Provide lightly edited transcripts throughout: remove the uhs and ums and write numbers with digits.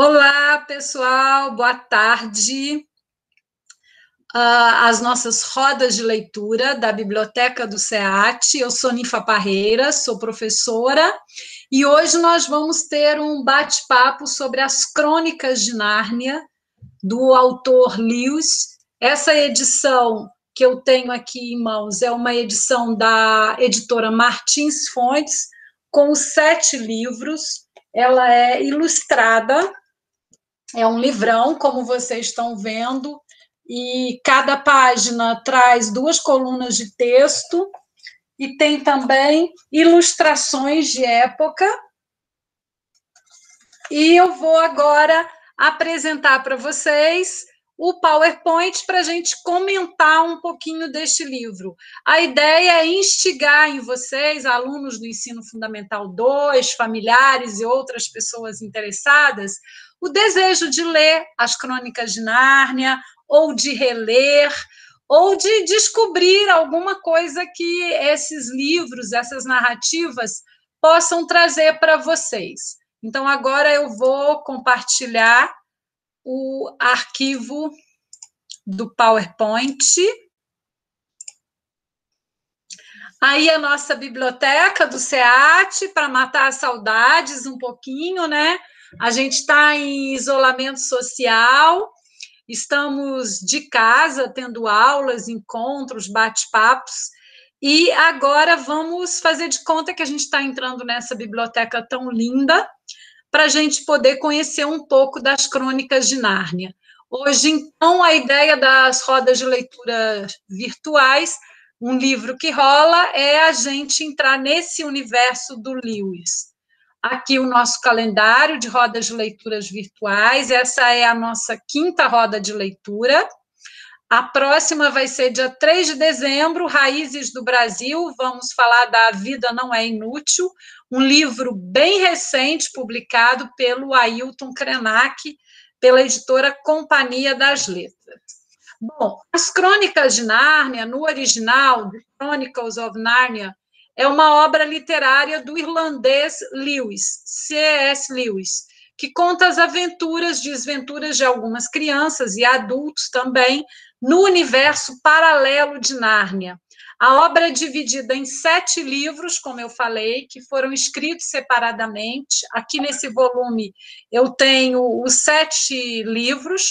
Olá, pessoal, boa tarde. As nossas rodas de leitura da Biblioteca do SEAT. Eu sou Ninfa Parreira, sou professora, e hoje nós vamos ter um bate-papo sobre as Crônicas de Nárnia, do autor Lewis. Essa edição que eu tenho aqui em mãos é uma edição da editora Martins Fontes, com 7 livros. Ela é ilustrada. É um livrão, como vocês estão vendo, e cada página traz 2 colunas de texto e tem também ilustrações de época. E eu vou agora apresentar para vocês o PowerPoint para a gente comentar um pouquinho deste livro. A ideia é instigar em vocês, alunos do Ensino Fundamental 2, familiares e outras pessoas interessadas, o desejo de ler as Crônicas de Nárnia, ou de reler, ou de descobrir alguma coisa que esses livros, essas narrativas, possam trazer para vocês. Então, agora eu vou compartilhar o arquivo do PowerPoint. Aí a nossa biblioteca do SEAT, para matar as saudades um pouquinho, né? A gente está em isolamento social, estamos de casa, tendo aulas, encontros, bate-papos, e agora vamos fazer de conta que a gente está entrando nessa biblioteca tão linda, para a gente poder conhecer um pouco das Crônicas de Nárnia. Hoje, então, a ideia das rodas de leitura virtuais, um livro que rola, é a gente entrar nesse universo do Lewis. Aqui o nosso calendário de rodas de leituras virtuais, essa é a nossa 5ª roda de leitura. A próxima vai ser dia 3 de dezembro, Raízes do Brasil, vamos falar da A Vida Não é Inútil, um livro bem recente, publicado pelo Ailton Krenak, pela editora Companhia das Letras. Bom, as Crônicas de Nárnia, no original, The Chronicles of Narnia, é uma obra literária do irlandês Lewis, C.S. Lewis, que conta as aventuras, desventuras de algumas crianças e adultos também, no universo paralelo de Nárnia. A obra é dividida em 7 livros, como eu falei, que foram escritos separadamente. Aqui nesse volume eu tenho os 7 livros.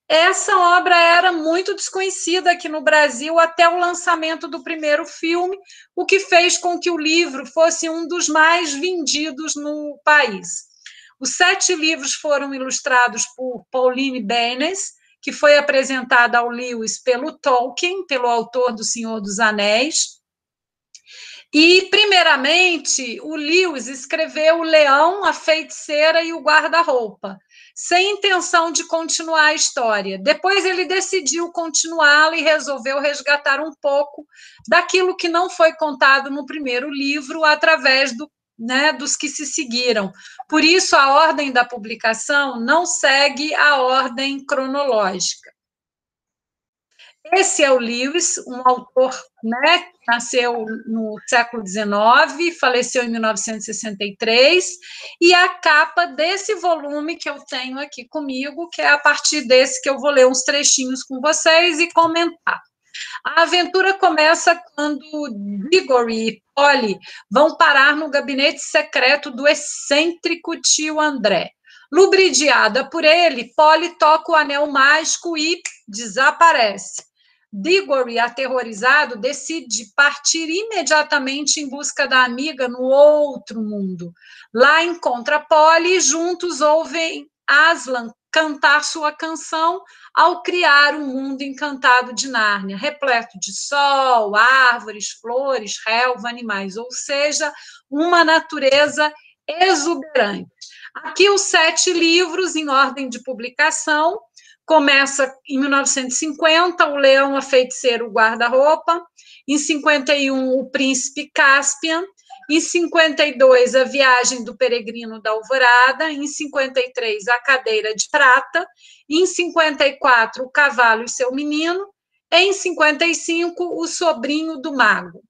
Essa obra era muito desconhecida aqui no Brasil até o lançamento do primeiro filme, o que fez com que o livro fosse um dos mais vendidos no país. Os 7 livros foram ilustrados por Pauline Baynes, que foi apresentada ao Lewis pelo Tolkien, pelo autor do Senhor dos Anéis. E, primeiramente, o Lewis escreveu O Leão, a Feiticeira e o Guarda-Roupa, sem intenção de continuar a história. Depois ele decidiu continuá-la e resolveu resgatar um pouco daquilo que não foi contado no primeiro livro, através dos que se seguiram. Por isso, a ordem da publicação não segue a ordem cronológica. Esse é o Lewis, um autor, que nasceu no século XIX, faleceu em 1963, e a capa desse volume que eu tenho aqui comigo, que é a partir desse que eu vou ler uns trechinhos com vocês e comentar. A aventura começa quando Diggory e Polly vão parar no gabinete secreto do excêntrico tio André. Lubridiada por ele, Polly toca o anel mágico e desaparece. Diggory, aterrorizado, decide partir imediatamente em busca da amiga no outro mundo. Lá encontra Polly e juntos ouvem Aslan cantar sua canção ao criar um mundo encantado de Nárnia, repleto de sol, árvores, flores, relva, animais, ou seja, uma natureza exuberante. Aqui os 7 livros em ordem de publicação. Começa em 1950, O Leão, a Feiticeira, o Guarda-Roupa. Em 51, O Príncipe Caspian. Em 52, A Viagem do Peregrino da Alvorada. Em 53, A Cadeira de Prata. Em 54, O Cavalo e seu Menino. Em 55, O Sobrinho do Mago.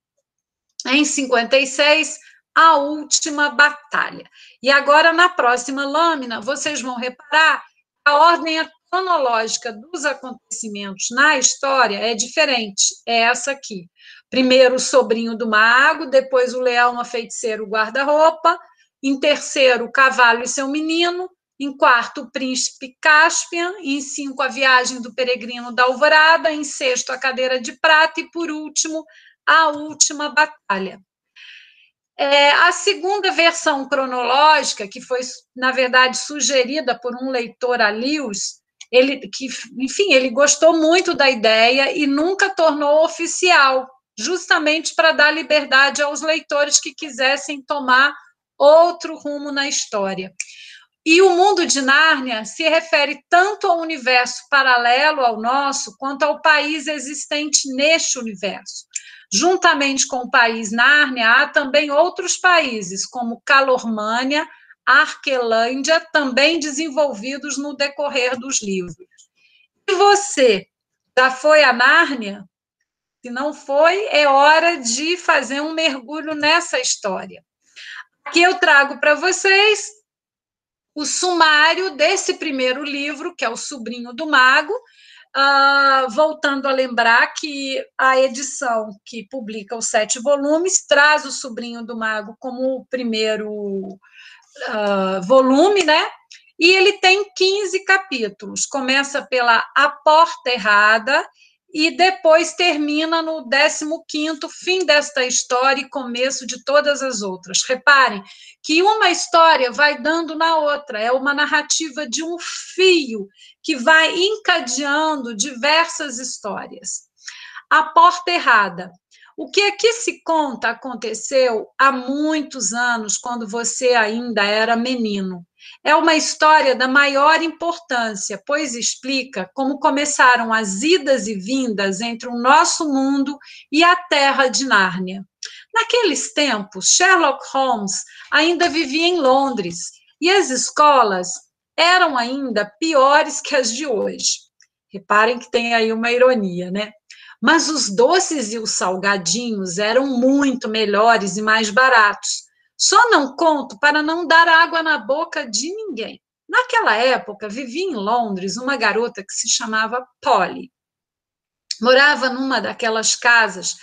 Em 56, A Última Batalha. E agora, na próxima lâmina, vocês vão reparar que a ordem cronológica dos acontecimentos na história é diferente. É essa aqui. Primeiro, o sobrinho do mago, depois o leão, a feiticeira, o guarda-roupa, em terceiro, o cavalo e seu menino, em quarto, o príncipe Caspian, em cinco, a viagem do peregrino da alvorada, em sexto, a cadeira de prata e, por último, a última batalha. A segunda versão cronológica, que foi, na verdade, sugerida por um leitor a Lewis, ele gostou muito da ideia e nunca tornou oficial, justamente para dar liberdade aos leitores que quisessem tomar outro rumo na história. E o mundo de Nárnia se refere tanto ao universo paralelo ao nosso, quanto ao país existente neste universo. Juntamente com o país Nárnia, há também outros países, como Calormânia, Arquelândia, também desenvolvidos no decorrer dos livros. E você, já foi a Nárnia? Se não foi, é hora de fazer um mergulho nessa história. Aqui eu trago para vocês o sumário desse primeiro livro, que é O Sobrinho do Mago, voltando a lembrar que a edição que publica os 7 volumes traz O Sobrinho do Mago como o primeiro volume, né? E ele tem 15 capítulos. Começa pela A Porta Errada e depois termina no 15º, fim desta história e começo de todas as outras. Reparem que uma história vai dando na outra, é uma narrativa de um fio que vai encadeando diversas histórias. A Porta Errada. O que aqui se conta aconteceu há muitos anos, quando você ainda era menino. É uma história da maior importância, pois explica como começaram as idas e vindas entre o nosso mundo e a terra de Nárnia. Naqueles tempos, Sherlock Holmes ainda vivia em Londres e as escolas eram ainda piores que as de hoje. Reparem que tem aí uma ironia, né? Mas os doces e os salgadinhos eram muito melhores e mais baratos. Só não conto para não dar água na boca de ninguém. Naquela época, vivia em Londres uma garota que se chamava Polly. Morava numa daquelas casas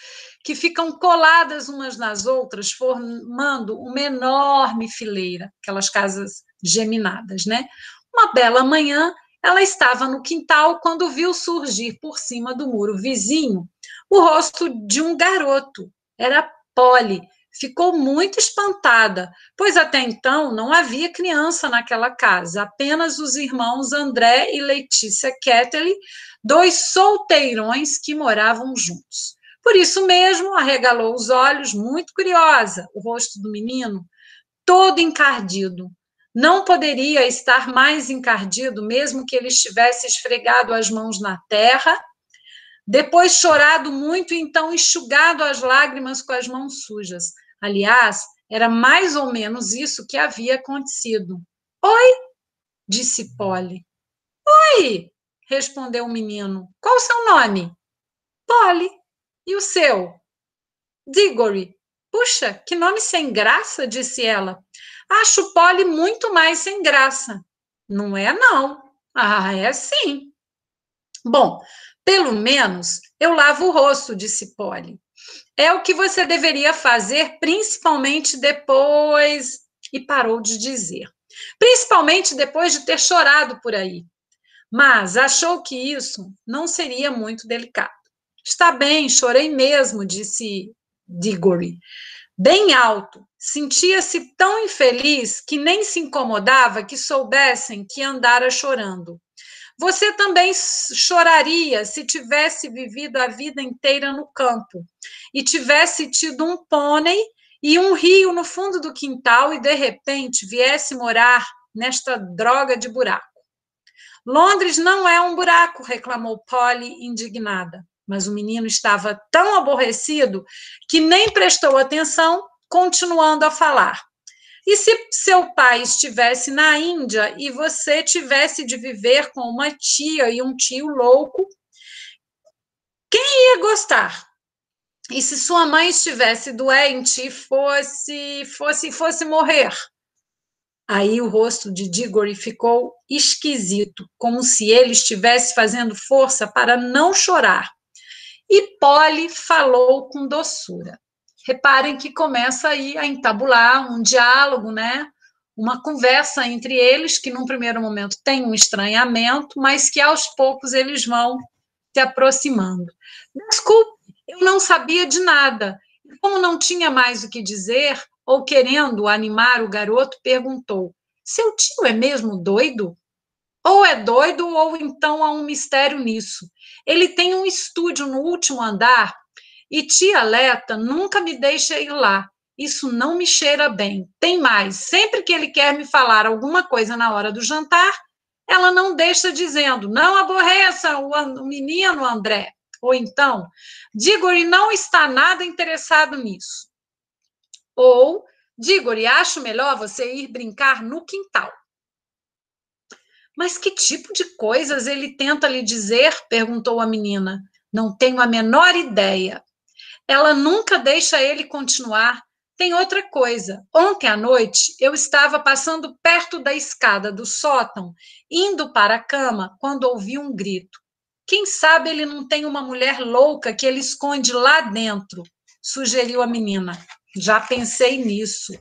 que ficam coladas umas nas outras, formando uma enorme fileira, aquelas casas geminadas, né? Uma bela manhã, ela estava no quintal quando viu surgir por cima do muro vizinho o rosto de um garoto. Era Polly. Ficou muito espantada, pois até então não havia criança naquela casa, apenas os irmãos André e Letícia Kettley, 2 solteirões que moravam juntos. Por isso mesmo, arregalou os olhos, muito curiosa, o rosto do menino todo encardido. Não poderia estar mais encardido, mesmo que ele estivesse esfregado as mãos na terra, depois chorado muito e então enxugado as lágrimas com as mãos sujas. Aliás, era mais ou menos isso que havia acontecido. Oi, disse Polly. Oi, respondeu o menino. Qual o seu nome? Polly. E o seu? Diggory. Puxa, que nome sem graça, disse ela. Acho Polly muito mais sem graça. Não é, não. Ah, é sim. Bom, pelo menos eu lavo o rosto, disse Polly. É o que você deveria fazer, principalmente depois... E parou de dizer. Principalmente depois de ter chorado por aí. Mas achou que isso não seria muito delicado. Está bem, chorei mesmo, disse Diggory. Bem alto. Sentia-se tão infeliz que nem se incomodava que soubessem que andara chorando. Você também choraria se tivesse vivido a vida inteira no campo e tivesse tido um pônei e um rio no fundo do quintal e, de repente, viesse morar nesta droga de buraco. Londres não é um buraco, reclamou Polly, indignada. Mas o menino estava tão aborrecido que nem prestou atenção, continuando a falar. E se seu pai estivesse na Índia e você tivesse de viver com uma tia e um tio louco, quem ia gostar? E se sua mãe estivesse doente e fosse morrer? Aí o rosto de Diggory ficou esquisito, como se ele estivesse fazendo força para não chorar. E Polly falou com doçura. Reparem que começa aí a entabular um diálogo, né? Uma conversa entre eles, que num primeiro momento tem um estranhamento, mas que aos poucos eles vão se aproximando. Desculpe, eu não sabia de nada. E como não tinha mais o que dizer, ou querendo animar o garoto, perguntou: seu tio é mesmo doido? Ou é doido, ou então há um mistério nisso. Ele tem um estúdio no último andar e tia Leta nunca me deixa ir lá. Isso não me cheira bem. Tem mais, sempre que ele quer me falar alguma coisa na hora do jantar, ela não deixa dizendo, não aborreça o menino André. Ou então, Diggory não está nada interessado nisso. Ou, Diggory, acho melhor você ir brincar no quintal. Mas que tipo de coisas ele tenta lhe dizer? Perguntou a menina. Não tenho a menor ideia. Ela nunca deixa ele continuar. Tem outra coisa. Ontem à noite, eu estava passando perto da escada do sótão, indo para a cama, quando ouvi um grito. Quem sabe ele não tem uma mulher louca que ele esconde lá dentro, sugeriu a menina. Já pensei nisso.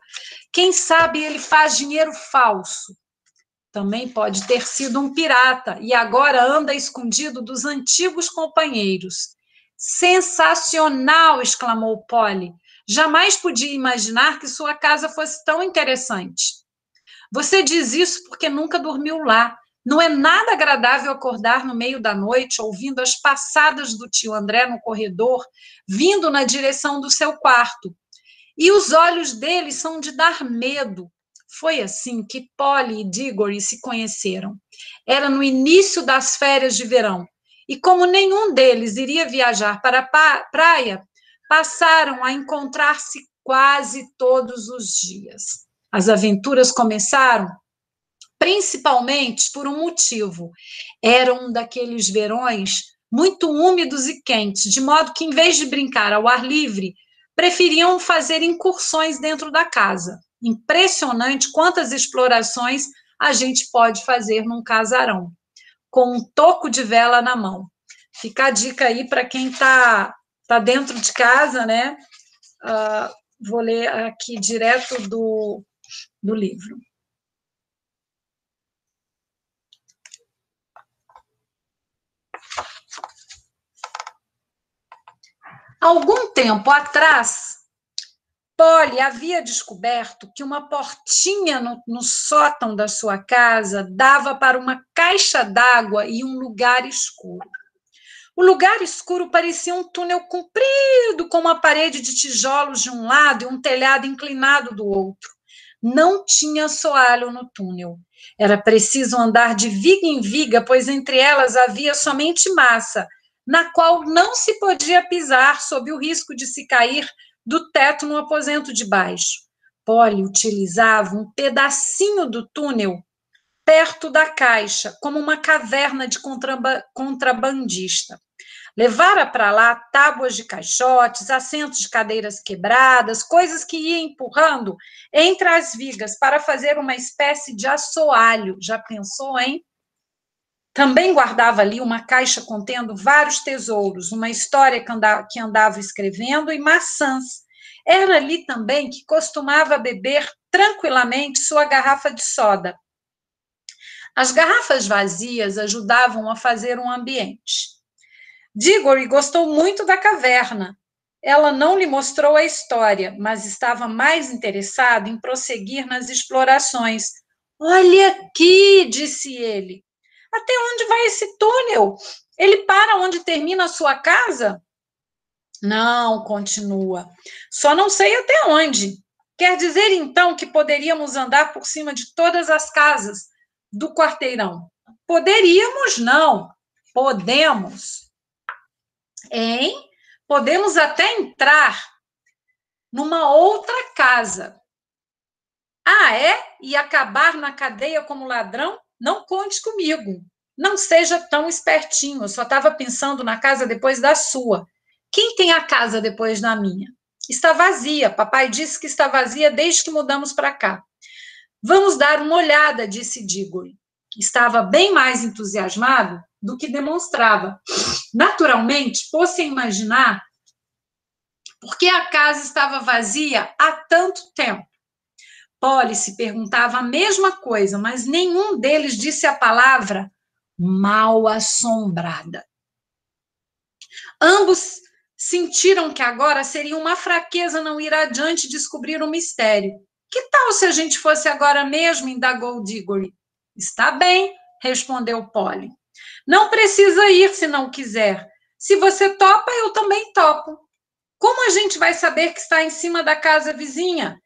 Quem sabe ele faz dinheiro falso. Também pode ter sido um pirata e agora anda escondido dos antigos companheiros. Sensacional! Exclamou Polly. Jamais podia imaginar que sua casa fosse tão interessante. Você diz isso porque nunca dormiu lá. Não é nada agradável acordar no meio da noite ouvindo as passadas do tio André no corredor, vindo na direção do seu quarto. E os olhos dele são de dar medo. Foi assim que Polly e Diggory se conheceram. Era no início das férias de verão. E como nenhum deles iria viajar para a praia, passaram a encontrar-se quase todos os dias. As aventuras começaram principalmente por um motivo. Era um daqueles verões muito úmidos e quentes, de modo que, em vez de brincar ao ar livre, preferiam fazer incursões dentro da casa. Impressionante quantas explorações a gente pode fazer num casarão, com um toco de vela na mão. Fica a dica aí para quem tá dentro de casa, né? Vou ler aqui direto do livro. Algum tempo atrás, Polly havia descoberto que uma portinha no sótão da sua casa dava para uma caixa d'água e um lugar escuro. O lugar escuro parecia um túnel comprido, com uma parede de tijolos de um lado e um telhado inclinado do outro. Não tinha assoalho no túnel. Era preciso andar de viga em viga, pois entre elas havia somente massa, na qual não se podia pisar sob o risco de se cair do teto no aposento de baixo. Polly utilizava um pedacinho do túnel perto da caixa, como uma caverna de contrabandista. Levara para lá tábuas de caixotes, assentos de cadeiras quebradas, coisas que ia empurrando entre as vigas para fazer uma espécie de assoalho. Já pensou, hein? Também guardava ali uma caixa contendo vários tesouros, uma história que andava escrevendo e maçãs. Era ali também que costumava beber tranquilamente sua garrafa de soda. As garrafas vazias ajudavam a fazer um ambiente. Diggory gostou muito da caverna. Ela não lhe mostrou a história, mas estava mais interessado em prosseguir nas explorações. Olha aqui, disse ele. Até onde vai esse túnel? Ele para onde termina a sua casa? Não, continua. Só não sei até onde. Quer dizer, então, que poderíamos andar por cima de todas as casas do quarteirão? Poderíamos, não. Podemos. Hein? Podemos até entrar numa outra casa. Ah, é? E acabar na cadeia como ladrão? Não conte comigo. Não seja tão espertinho. Eu só estava pensando na casa depois da sua. Quem tem a casa depois da minha? Está vazia. Papai disse que está vazia desde que mudamos para cá. Vamos dar uma olhada, disse Diggory. Estava bem mais entusiasmado do que demonstrava. Naturalmente, pôs-se a imaginar por que a casa estava vazia há tanto tempo. Polly se perguntava a mesma coisa, mas nenhum deles disse a palavra mal-assombrada. Ambos sentiram que agora seria uma fraqueza não ir adiante e descobrir o mistério. Que tal se a gente fosse agora mesmo? Indagou Diggory. Está bem, respondeu Polly. Não precisa ir se não quiser. Se você topa, eu também topo. Como a gente vai saber que está em cima da casa vizinha?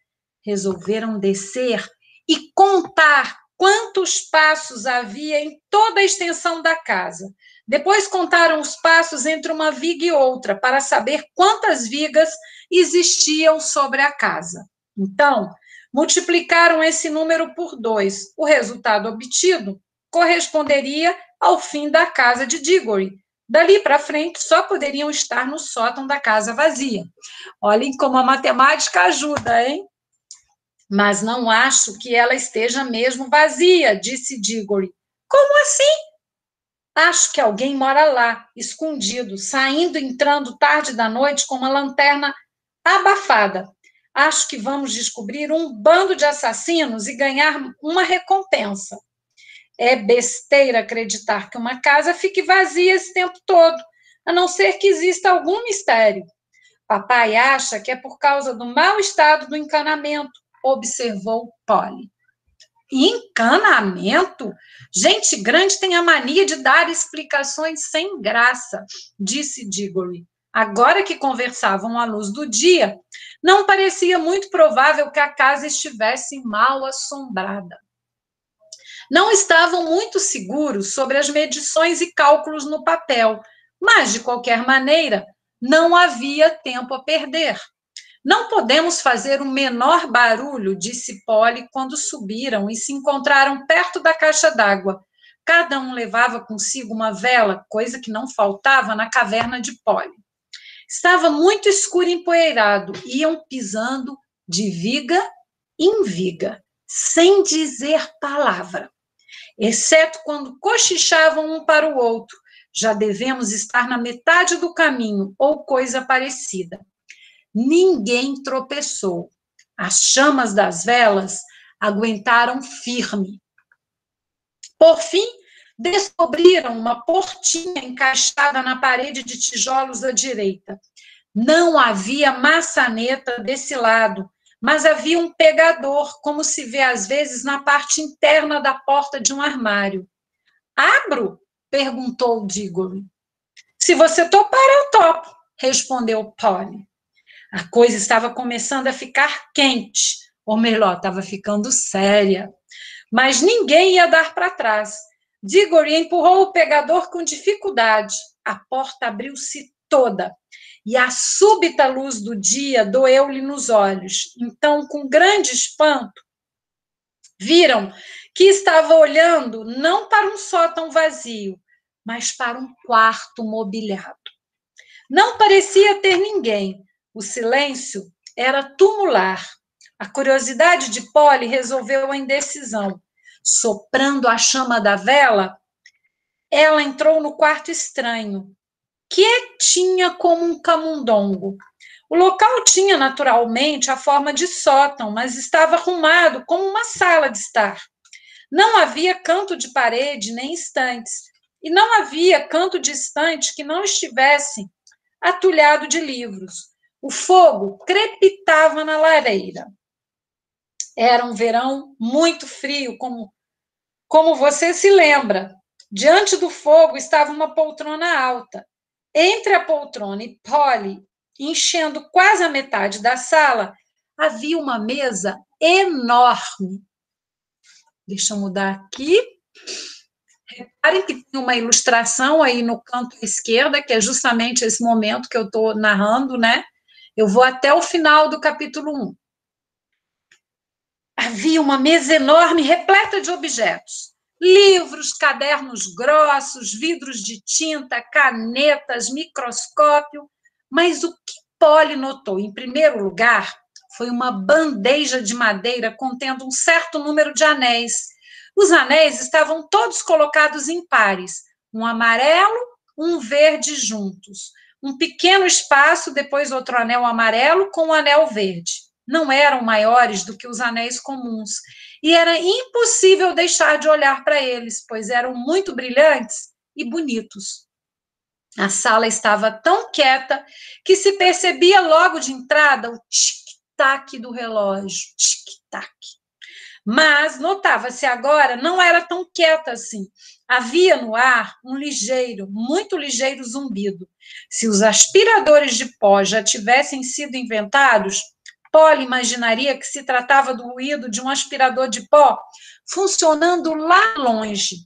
Resolveram descer e contar quantos passos havia em toda a extensão da casa. Depois contaram os passos entre uma viga e outra, para saber quantas vigas existiam sobre a casa. Então, multiplicaram esse número por 2. O resultado obtido corresponderia ao fim da casa de Diggory. Dali para frente, só poderiam estar no sótão da casa vazia. Olhem como a matemática ajuda, hein? Mas não acho que ela esteja mesmo vazia, disse Diggory. Como assim? Acho que alguém mora lá, escondido, saindo e entrando tarde da noite com uma lanterna abafada. Acho que vamos descobrir um bando de assassinos e ganhar uma recompensa. É besteira acreditar que uma casa fique vazia esse tempo todo, a não ser que exista algum mistério. Papai acha que é por causa do mau estado do encanamento, observou Polly. Encanamento? Gente grande tem a mania de dar explicações sem graça, disse Diggory. Agora que conversavam à luz do dia, não parecia muito provável que a casa estivesse mal assombrada. Não estavam muito seguros sobre as medições e cálculos no papel, mas, de qualquer maneira, não havia tempo a perder. Não podemos fazer o menor barulho, disse Polly quando subiram e se encontraram perto da caixa d'água. Cada um levava consigo uma vela, coisa que não faltava na caverna de Polly. Estava muito escuro e empoeirado, iam pisando de viga em viga, sem dizer palavra, exceto quando cochichavam um para o outro. Já devemos estar na metade do caminho, ou coisa parecida. Ninguém tropeçou. As chamas das velas aguentaram firme. Por fim, descobriram uma portinha encaixada na parede de tijolos à direita. Não havia maçaneta desse lado, mas havia um pegador, como se vê às vezes na parte interna da porta de um armário. Abro? Perguntou Diggory. Se você topar, eu topo, respondeu Polly. A coisa estava começando a ficar quente, ou melhor, estava ficando séria. Mas ninguém ia dar para trás. Diggory empurrou o pegador com dificuldade. A porta abriu-se toda, e a súbita luz do dia doeu-lhe nos olhos. Então, com grande espanto, viram que estava olhando não para um sótão vazio, mas para um quarto mobiliado. Não parecia ter ninguém. O silêncio era tumular. A curiosidade de Polly resolveu a indecisão. Soprando a chama da vela, ela entrou no quarto estranho, quietinha como um camundongo. O local tinha, naturalmente, a forma de sótão, mas estava arrumado como uma sala de estar. Não havia canto de parede nem estantes, e não havia canto de estante que não estivesse atulhado de livros. O fogo crepitava na lareira. Era um verão muito frio, como você se lembra. Diante do fogo estava uma poltrona alta. Entre a poltrona e Polly, enchendo quase a metade da sala, havia uma mesa enorme. Deixa eu mudar aqui. Reparem que tem uma ilustração aí no canto à esquerda, que é justamente esse momento que eu estou narrando, né? Eu vou até o final do capítulo 1. Havia uma mesa enorme, repleta de objetos. Livros, cadernos grossos, vidros de tinta, canetas, microscópio, Mas o que Polly notou, em primeiro lugar, foi uma bandeja de madeira contendo um certo número de anéis. Os anéis estavam todos colocados em pares, um amarelo, um verde juntos. Um pequeno espaço, depois outro anel amarelo com um anel verde. Não eram maiores do que os anéis comuns, e era impossível deixar de olhar para eles, pois eram muito brilhantes e bonitos. A sala estava tão quieta que se percebia logo de entrada o tic-tac do relógio, tic-tac. Mas notava-se agora, não era tão quieta assim. Havia no ar um ligeiro, muito ligeiro zumbido. Se os aspiradores de pó já tivessem sido inventados, Polly imaginaria que se tratava do ruído de um aspirador de pó funcionando lá longe,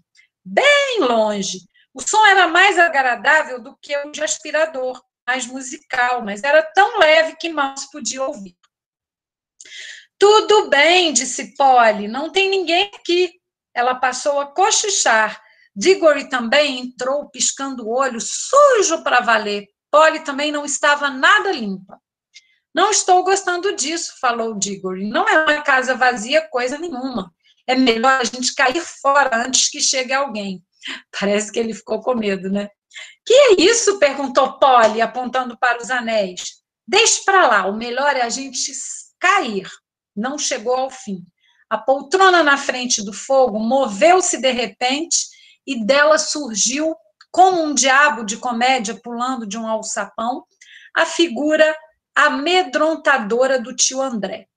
bem longe. O som era mais agradável do que o de aspirador, mais musical, mas era tão leve que mal se podia ouvir. Tudo bem, disse Polly, não tem ninguém aqui. Ela passou a cochichar. Diggory também entrou, piscando o olho, sujo para valer. Polly também não estava nada limpa. Não estou gostando disso, falou Diggory. Não é uma casa vazia coisa nenhuma. É melhor a gente cair fora antes que chegue alguém. Parece que ele ficou com medo, né? Que é isso? Perguntou Polly, apontando para os anéis. Deixe para lá, o melhor é a gente cair. Não chegou ao fim. A poltrona na frente do fogo moveu-se de repente e dela surgiu, como um diabo de comédia pulando de um alçapão, a figura amedrontadora do tio André.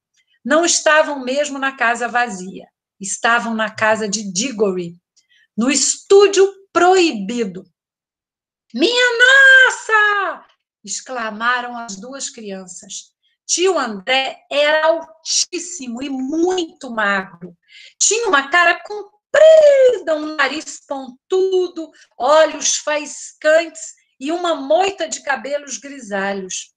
Não estavam mesmo na casa vazia. Estavam na casa de Diggory, no estúdio proibido. Minha nossa! Exclamaram as duas crianças. Tio André era altíssimo e muito magro. Tinha uma cara comprida, um nariz pontudo, olhos faiscantes e uma moita de cabelos grisalhos.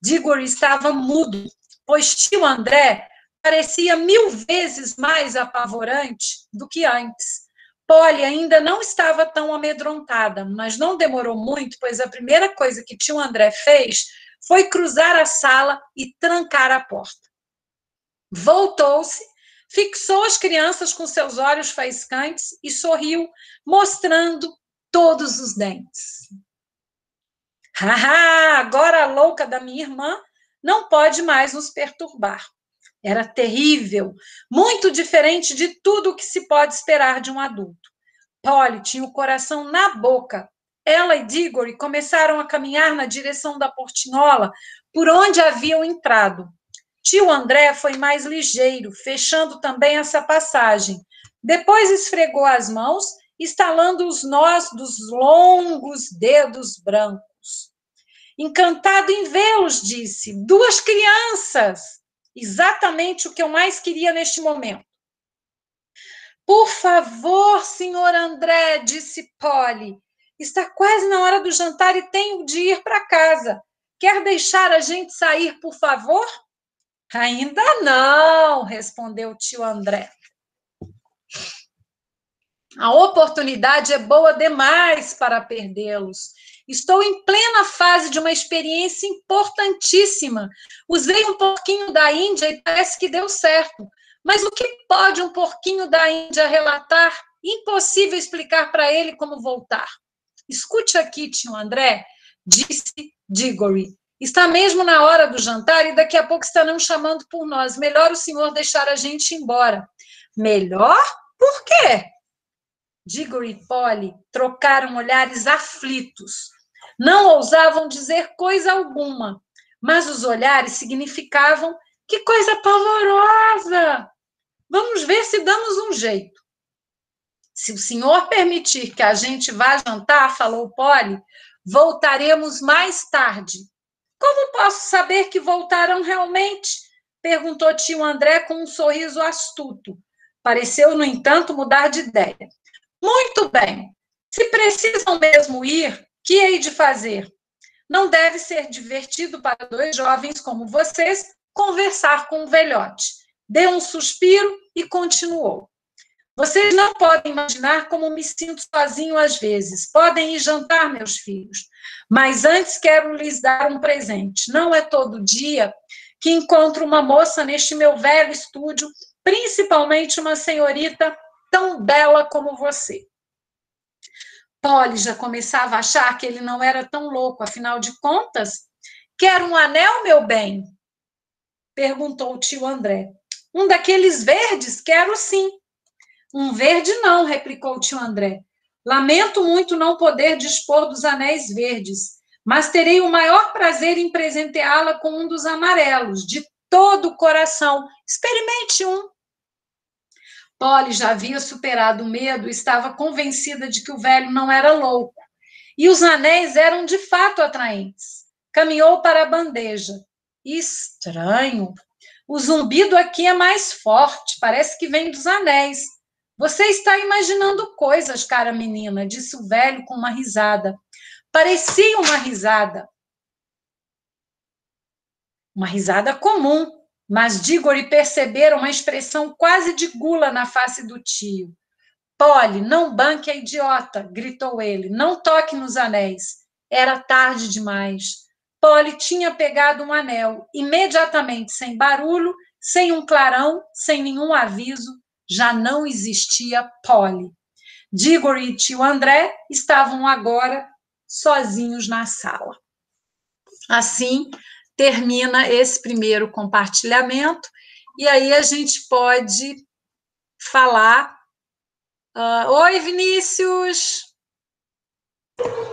Diggory estava mudo, pois tio André parecia 1000 vezes mais apavorante do que antes. Polly ainda não estava tão amedrontada, mas não demorou muito, pois a primeira coisa que tio André fez foi cruzar a sala e trancar a porta. Voltou-se, fixou as crianças com seus olhos faiscantes e sorriu, mostrando todos os dentes. Agora a louca da minha irmã não pode mais nos perturbar. Era terrível, muito diferente de tudo o que se pode esperar de um adulto. Polly tinha o coração na boca. Ela e Diggory começaram a caminhar na direção da portinhola por onde haviam entrado. Tio André foi mais ligeiro, fechando também essa passagem. Depois esfregou as mãos, estalando os nós dos longos dedos brancos. Encantado em vê-los, disse. 2 crianças! Exatamente o que eu mais queria neste momento. Por favor, senhor André, disse Polly. Está quase na hora do jantar e tenho de ir para casa. Quer deixar a gente sair, por favor? Ainda não, respondeu o tio André. A oportunidade é boa demais para perdê-los. Estou em plena fase de uma experiência importantíssima. Usei um porquinho da Índia e parece que deu certo. Mas o que pode um porquinho da Índia relatar? Impossível explicar para ele como voltar. Escute aqui, tio André, disse Diggory. Está mesmo na hora do jantar e daqui a pouco estarão chamando por nós. Melhor o senhor deixar a gente ir embora. Melhor? Por quê? Diggory e Polly trocaram olhares aflitos. Não ousavam dizer coisa alguma, mas os olhares significavam que coisa pavorosa! Vamos ver se damos um jeito. Se o senhor permitir que a gente vá jantar, falou Polly, voltaremos mais tarde. Como posso saber que voltaram realmente? Perguntou tio André com um sorriso astuto. Pareceu, no entanto, mudar de ideia. Muito bem. Se precisam mesmo ir, que hei de fazer? Não deve ser divertido para 2 jovens como vocês conversar com um velhote. Deu um suspiro e continuou. Vocês não podem imaginar como me sinto sozinho às vezes. Podem ir jantar, meus filhos, mas antes quero lhes dar um presente. Não é todo dia que encontro uma moça neste meu velho estúdio, principalmente uma senhorita tão bela como você. Polly já começava a achar que ele não era tão louco, afinal de contas. Quer um anel, meu bem? Perguntou o tio André. Um daqueles verdes? Quero sim. Um verde não, replicou o tio André. Lamento muito não poder dispor dos anéis verdes, mas terei o maior prazer em presenteá-la com um dos amarelos, de todo o coração. Experimente um. Polly já havia superado o medo e estava convencida de que o velho não era louco. E os anéis eram de fato atraentes. Caminhou para a bandeja. Estranho. O zumbido aqui é mais forte, parece que vem dos anéis. Você está imaginando coisas, cara menina, disse o velho com uma risada. Parecia uma risada comum, mas Diggory perceberam uma expressão quase de gula na face do tio. Polly, não banque a idiota, gritou ele. Não toque nos anéis. Era tarde demais. Polly tinha pegado um anel. Imediatamente, sem barulho, sem um clarão, sem nenhum aviso, já não existia Polly. Diggory e tio André estavam agora sozinhos na sala. Assim, termina esse primeiro compartilhamento, e aí a gente pode falar. Oi, Vinícius!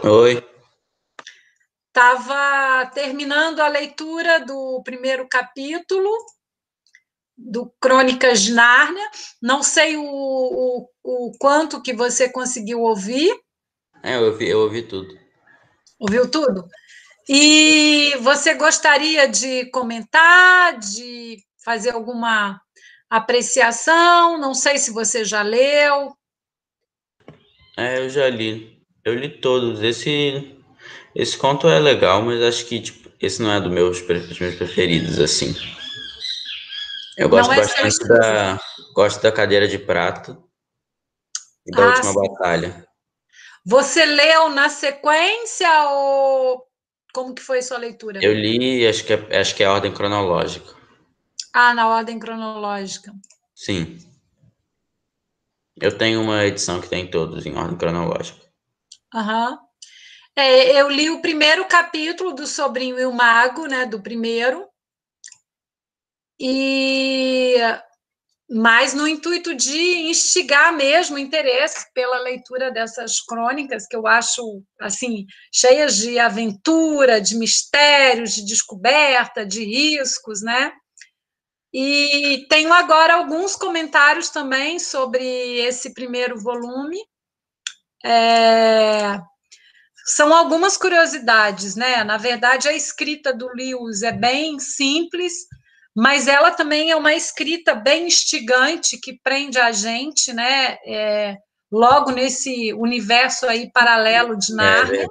Oi. Estava terminando a leitura do primeiro capítulo do Crônicas de Nárnia. Não sei o quanto que você conseguiu ouvir. Eu ouvi tudo. Ouviu tudo? E você gostaria de comentar, de fazer alguma apreciação? Não sei se você já leu. Eu já li. Eu li todos. Esse conto é legal, mas acho que tipo, esse não é dos meus preferidos, assim. Eu Não gosto é seu bastante estilo. gosto da Cadeira de Prata e da Ah, Última Batalha. você leu na sequência ou como que foi sua leitura? Eu li, acho que é a ordem cronológica. Ah, na ordem cronológica. Sim. Eu tenho uma edição que tem todos em ordem cronológica. Aham. Eu li o primeiro capítulo do Sobrinho e o Mago, né, do primeiro, e mas no intuito de instigar mesmo o interesse pela leitura dessas crônicas, que eu acho, assim, cheias de aventura, de mistérios, de descoberta, de riscos, né? E tenho agora alguns comentários também sobre esse primeiro volume. São algumas curiosidades, né? Na verdade, a escrita do Lewis é bem simples, mas ela também é uma escrita bem instigante que prende a gente, né? Logo nesse universo aí paralelo de É Nárnia.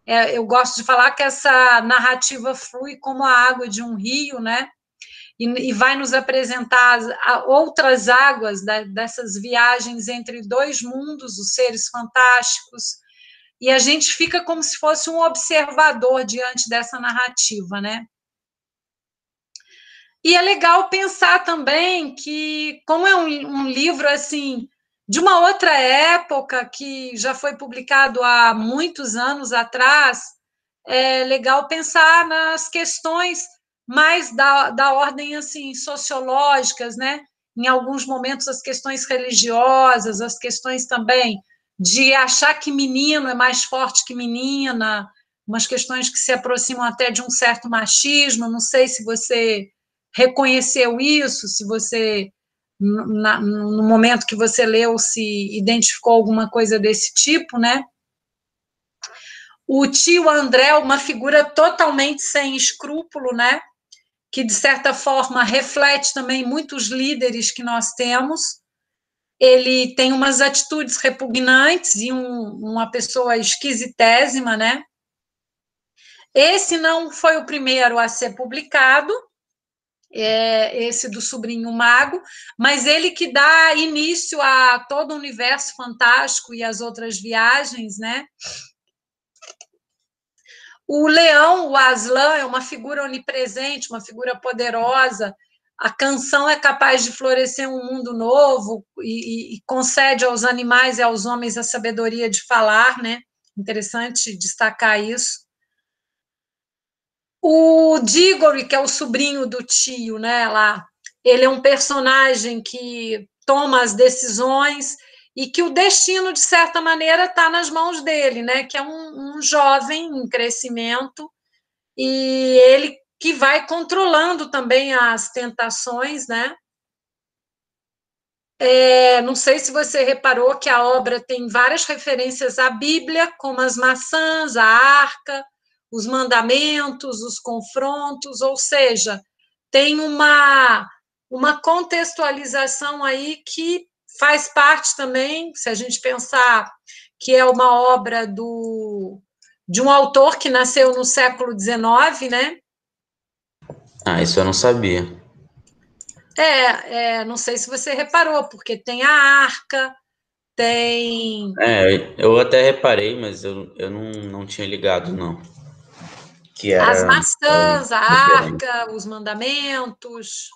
verdade. Eu gosto de falar que essa narrativa flui como a água de um rio, né? E vai nos apresentar outras águas dessas viagens entre dois mundos, os seres fantásticos, e a gente fica como se fosse um observador diante dessa narrativa, né? E é legal pensar também que, como é um livro assim de uma outra época que já foi publicado há muitos anos atrás, é legal pensar nas questões mais da ordem assim sociológicas, né? Em alguns momentos as questões religiosas, as questões também de achar que menino é mais forte que menina, umas questões que se aproximam até de um certo machismo. Não sei se você reconheceu isso, se você no momento que você leu se identificou alguma coisa desse tipo, né? O tio André é uma figura totalmente sem escrúpulo, né? Que, de certa forma, reflete também muitos líderes que nós temos. Ele tem umas atitudes repugnantes e uma pessoa esquisitésima, né? Esse não foi o primeiro a ser publicado, esse do Sobrinho Mago, mas ele que dá início a todo o universo fantástico e as outras viagens, né? O leão, o Aslan, é uma figura onipresente, uma figura poderosa. A canção é capaz de florescer um mundo novo e concede aos animais e aos homens a sabedoria de falar, né? Interessante destacar isso. O Diggory, que é o sobrinho do tio, né, lá, ele é um personagem que toma as decisões e que o destino, de certa maneira, está nas mãos dele, né, que é um jovem em crescimento e ele que vai controlando também as tentações, né. Não sei se você reparou que a obra tem várias referências à Bíblia, como as maçãs, a arca, os mandamentos, os confrontos, ou seja, tem uma contextualização aí que faz parte também, se a gente pensar que é uma obra de um autor que nasceu no século XIX, né? Ah, isso eu não sabia. Não sei se você reparou, porque tem a arca, tem Eu até reparei, mas eu não tinha ligado, não. Que as era maçãs, a diferente. arca, os mandamentos.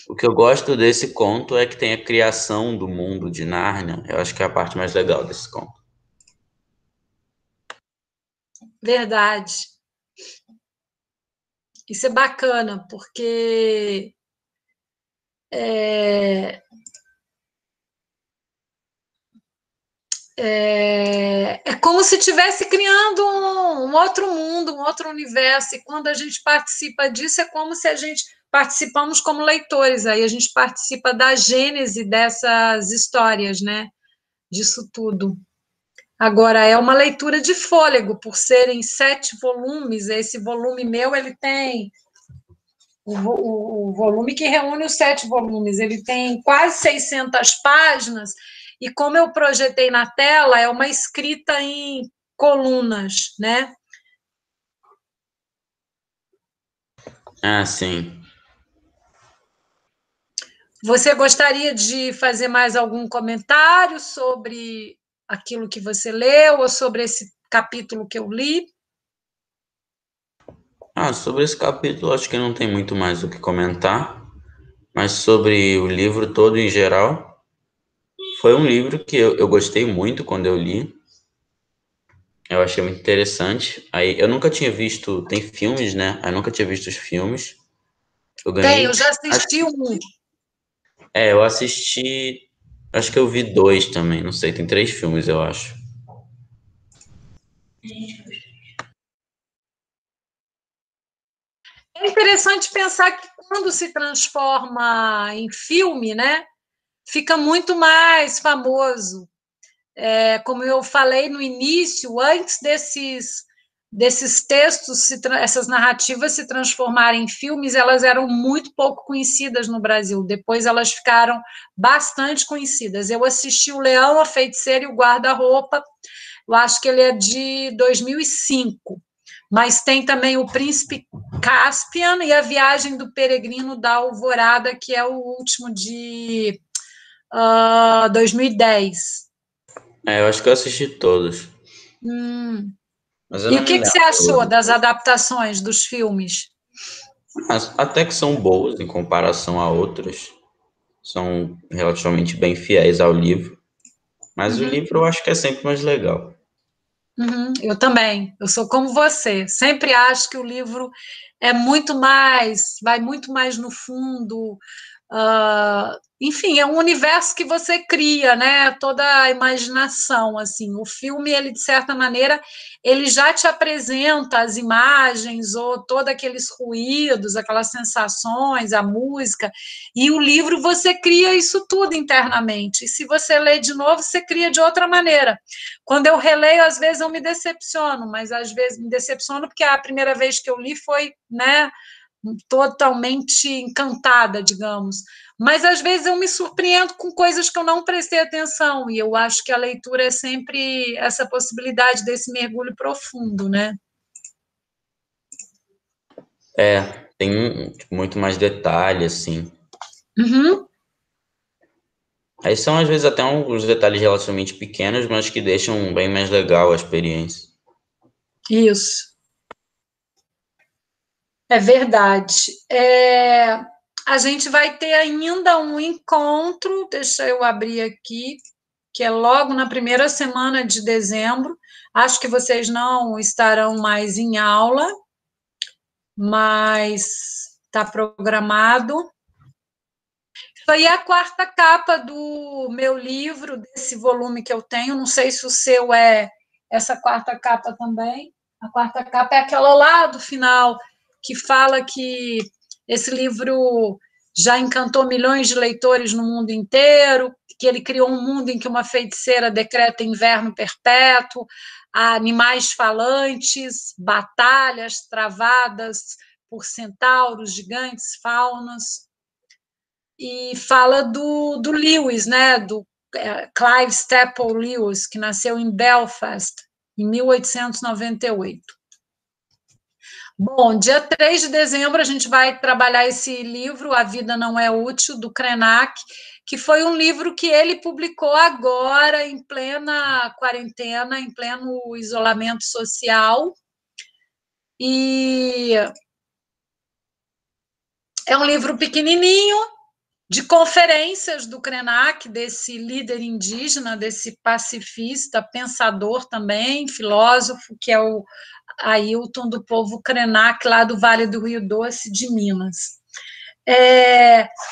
O que eu gosto desse conto é que tem a criação do mundo de Nárnia. Eu acho que é a parte mais legal desse conto. Verdade. Isso é bacana, porque é como se estivesse criando um outro mundo, um outro universo, e quando a gente participa disso, é como se a gente participamos como leitores, aí a gente participa da gênese dessas histórias, né? Disso tudo. Agora, é uma leitura de fôlego, por serem 7 volumes, esse volume meu, ele tem o volume que reúne os 7 volumes, ele tem quase 600 páginas, e como eu projetei na tela, é uma escrita em colunas, né? Ah, sim. Você gostaria de fazer mais algum comentário sobre aquilo que você leu ou sobre esse capítulo que eu li? Ah, sobre esse capítulo, acho que não tem muito mais o que comentar. Mas sobre o livro todo em geral, foi um livro que eu gostei muito quando eu li. Eu achei muito interessante. Aí eu nunca tinha visto, tem filmes, né? Eu nunca tinha visto os filmes. Eu Tem, ganhei. eu já assisti um. Eu assisti. Acho que eu vi dois também, não sei, tem 3 filmes, eu acho. É interessante pensar que quando se transforma em filme, né, fica muito mais famoso. Como eu falei no início, antes desses textos, essas narrativas se transformarem em filmes, elas eram muito pouco conhecidas no Brasil. Depois elas ficaram bastante conhecidas. Eu assisti O Leão, a Feiticeira e o Guarda-Roupa, eu acho que ele é de 2005. Mas tem também o Príncipe Caspian e a Viagem do Peregrino da Alvorada, que é o último de 2010. Eu acho que eu assisti todos, mas eu E não o me que você achou lembro. das adaptações dos filmes? Mas até que são boas em comparação a outras. São relativamente bem fiéis ao livro. Mas o Uhum, livro eu acho que é sempre mais legal. uhum, eu também, eu sou como você. Sempre acho que o livro é muito mais, vai muito mais no fundo. Enfim, é um universo que você cria, né? Toda a imaginação, assim. O filme, ele de certa maneira, ele já te apresenta as imagens ou todos aqueles ruídos, aquelas sensações, a música. E o livro você cria isso tudo internamente. E se você lê de novo, você cria de outra maneira. Quando eu releio, às vezes eu me decepciono, mas às vezes me decepciono porque a primeira vez que eu li foi, né? Totalmente encantada, digamos. Mas às vezes eu me surpreendo com coisas que eu não prestei atenção, e eu acho que a leitura é sempre essa possibilidade desse mergulho profundo, né? tem tipo, muito mais detalhe, assim. Uhum, Aí são, às vezes, até uns detalhes relativamente pequenos, mas que deixam bem mais legal a experiência. isso, é verdade. A gente vai ter ainda um encontro, deixa eu abrir aqui, que é logo na primeira semana de dezembro. Acho que vocês não estarão mais em aula, mas está programado. Foi a quarta capa do meu livro, desse volume que eu tenho. Não sei se o seu é essa quarta capa também. A quarta capa é aquela lá do final, que fala que esse livro já encantou milhões de leitores no mundo inteiro, que ele criou um mundo em que uma feiticeira decreta inverno perpétuo, há animais falantes, batalhas travadas por centauros, gigantes, faunas, e fala do Lewis, né, do Clive Staple Lewis, que nasceu em Belfast em 1898. Bom, dia 3 de dezembro a gente vai trabalhar esse livro, A Vida Não É Útil, do Krenak, que foi um livro que ele publicou agora, em plena quarentena, em pleno isolamento social. E é um livro pequenininho, de conferências do Krenak, desse líder indígena, desse pacifista, pensador também, filósofo, que é o Ailton do povo Krenak, lá do Vale do Rio Doce, de Minas.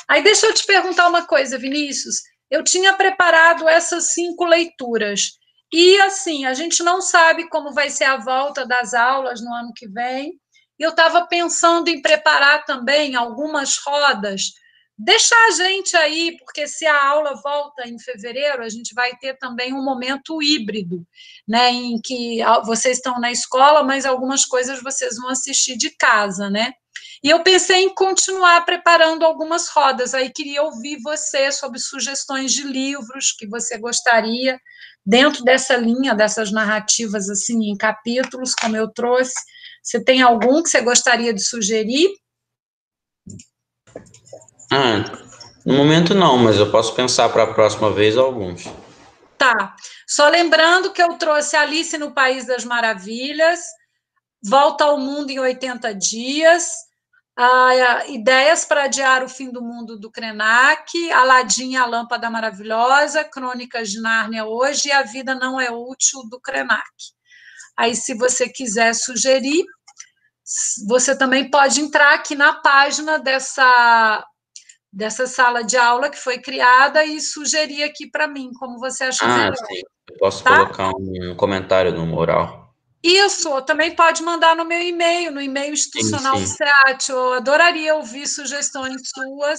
Aí deixa eu te perguntar uma coisa, Vinícius. Eu tinha preparado essas 5 leituras. E, assim, a gente não sabe como vai ser a volta das aulas no ano que vem. Eu estava pensando em preparar também algumas rodas. Deixar a gente aí, porque se a aula volta em fevereiro, a gente vai ter também um momento híbrido, né, em que vocês estão na escola, mas algumas coisas vocês vão assistir de casa, né? E eu pensei em continuar preparando algumas rodas. Aí queria ouvir você sobre sugestões de livros que você gostaria, dentro dessa linha, dessas narrativas assim, em capítulos, como eu trouxe. Você tem algum que você gostaria de sugerir? Ah, no momento não, mas eu posso pensar para a próxima vez alguns. Tá. Só lembrando que eu trouxe Alice no País das Maravilhas, Volta ao Mundo em 80 Dias, Ideias para Adiar o Fim do Mundo, do Krenak, Aladim, a Lâmpada Maravilhosa, Crônicas de Nárnia hoje e A Vida Não É Útil, do Krenak. Aí, se você quiser sugerir, você também pode entrar aqui na página dessa sala de aula que foi criada e sugerir aqui para mim, como você achar Ah, melhor, sim. Eu posso tá? colocar um comentário no mural. Isso, também pode mandar no meu e-mail, no e-mail Sim, institucional do sim. SEAT. Eu adoraria ouvir sugestões suas,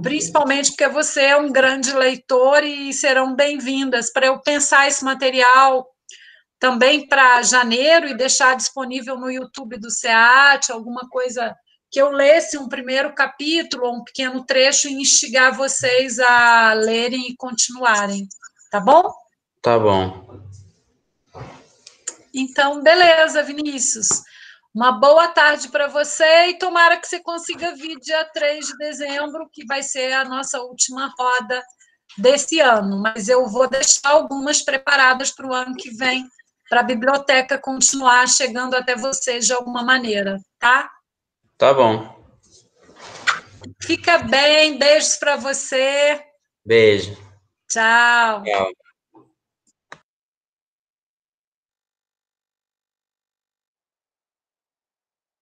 principalmente porque você é um grande leitor e serão bem-vindas para eu pensar esse material também para janeiro e deixar disponível no YouTube do SEAT, alguma coisa que eu lesse um primeiro capítulo ou um pequeno trecho e instigar vocês a lerem e continuarem, tá bom? Tá bom. Então, beleza, Vinícius. Uma boa tarde para você e tomara que você consiga vir dia 3 de dezembro, que vai ser a nossa última roda desse ano. Mas eu vou deixar algumas preparadas para o ano que vem, para a biblioteca continuar chegando até vocês de alguma maneira, tá? Tá bom. Fica bem, beijos para você. Beijo. Tchau. Tchau.